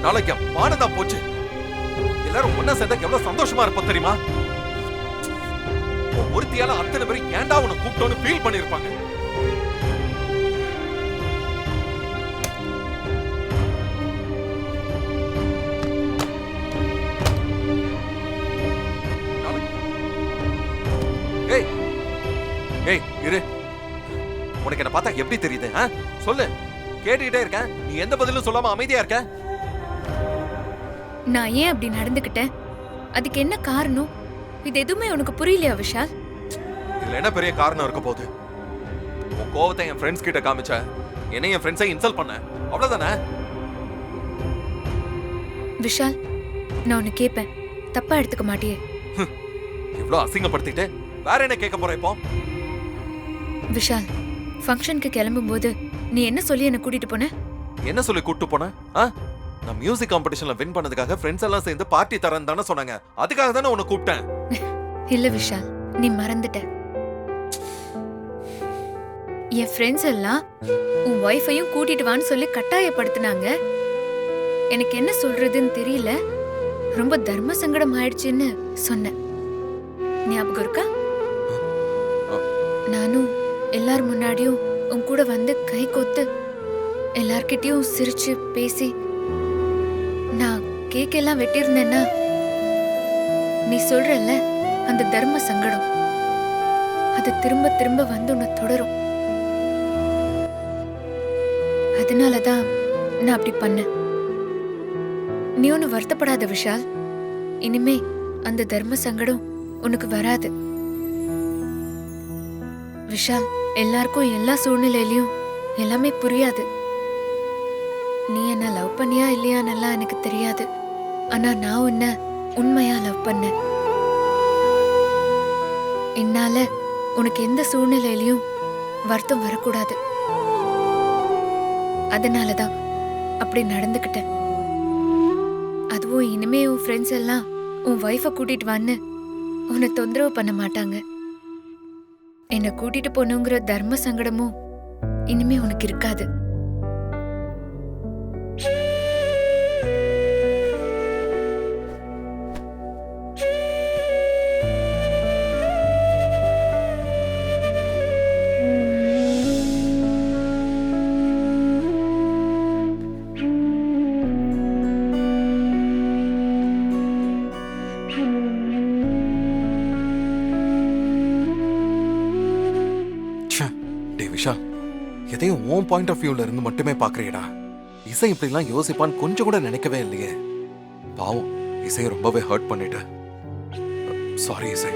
நாளைக்கு என் மானதான் போச்சு. எல்லாரும் ஒன்னா சேர்ந்தா எவ்வளவு சந்தோஷமா இருப்போம் தெரியுமா? ஒருத்தியால அத்தனை பேரும் ஏன்டா உன்னை கூப்பிட்டோன்னு ஃபீல் பண்ணிருப்பாங்க. ஏய் ஏய் இரு, உனக்கு என்ன பார்த்தா எப்படி தெரியுது? சொல்லு, கேட்டுக்கிட்டே இருக்கேன். நீ எந்த பதிலும் சொல்லாம அமைதியா இருக்க. நான் ஏன் அப்படி நடந்துக்கிட்டேன்? அதுக்கு என்ன காரணம்? இது எதுவுமே உனக்கு புரியலையா விஷால்? இதுல என்ன பெரிய காரணம் இருக்க போகுது? உன் கோவத்தை என் ஃப்ரெண்ட்ஸ் கிட்ட காமிச்ச, என்ன என் ஃப்ரெண்ட்ஸை இன்சல்ட் பண்ண, அவ்வளவுதானே? விஷால், நான் உன்னை கேட்பேன், தப்பா எடுத்துக்க மாட்டியே? இவ்ளோ அசிங்கப்படுத்திட்டு வேற என்ன கேட்க போற இப்போ? விஷால், ஃபங்க்ஷனுக்கு கிளம்பும் போது நீ என்ன சொல்லி என்ன கூட்டிட்டு போன? என்ன சொல்லி கூட்டு போன? நான் மியூசிக் காம்படிஷன்ல வின் பண்ணதுக்காக ஃப்ரெண்ட்ஸ் எல்லாம் சேர்ந்து பார்ட்டி தரேன்னு தானே சொன்னாங்க. அதுக்காக தானே உன்னை கூப்பிட்டேன். இல்ல விஷால், நீ மறந்துட்ட. என் ஃப்ரெண்ட்ஸ் எல்லாம் உன் ஒய்ஃபையும் கூட்டிட்டு வான்னு சொல்லி கட்டாயப்படுத்தினாங்க. எனக்கு என்ன சொல்றதுன்னு தெரியல. ரொம்ப தர்ம சங்கடம் ஆயிடுச்சுன்னு சொன்னேன். ஞாபகம் இருக்கா? நானும் எல்லார் முன்னாடியும் உன் கூட வந்து கை கோத்து எல்லார்கிட்டயும் சிரிச்சு பேசி நான் கேக் எல்லாம் வெட்டியிருந்தேன்னா நீ சொல்றல்ல அந்த தர்ம சங்கடம் அது திரும்ப திரும்ப வந்து உன்னை தொடரும். அதனாலதான் நான் அப்படி பண்ணேன். நீ ஒன்னு வருத்தப்படாத விஷால். இனிமே அந்த தர்ம சங்கடம் உனக்கு வராது. விஷால், எல்லாருக்கும் எல்லா சூழ்நிலையிலயும் எல்லாமே புரியாது. நீ என்ன லவ் பண்ணியா இல்லையான்னெல்லாம் எனக்கு தெரியாது. ஆனா நான் உன்னை உண்மையா லவ் பண்ணேன். என்னால உனக்கு எந்த சூழ்நிலையிலயும் வருத்தம் வரக்கூடாது. அதனாலதான் அப்படி நடந்துக்கிட்டேன். அதுவும் இனிமே உன் ஃப்ரெண்ட்ஸ் எல்லாம் உன் வைஃபை கூட்டிட்டு வான்னு உன்னை தொந்தரவு பண்ண மாட்டாங்க. என்னை கூட்டிட்டு போனுங்கிற தர்ம சங்கடமும் இனிமே உனக்கு இருக்காது. விஷால், எதையும் உன் பாயிண்ட் ஆஃப் வியூல இருந்து மட்டுமே பாக்குறீடா. இசை இப்படிலாம் யோசிப்பான்னு கொஞ்சம் கூட நினைக்கவே இல்லையே. பாவம், இசையை ரொம்பவே ஹர்ட் பண்ணிட்ட. சாரி இசை.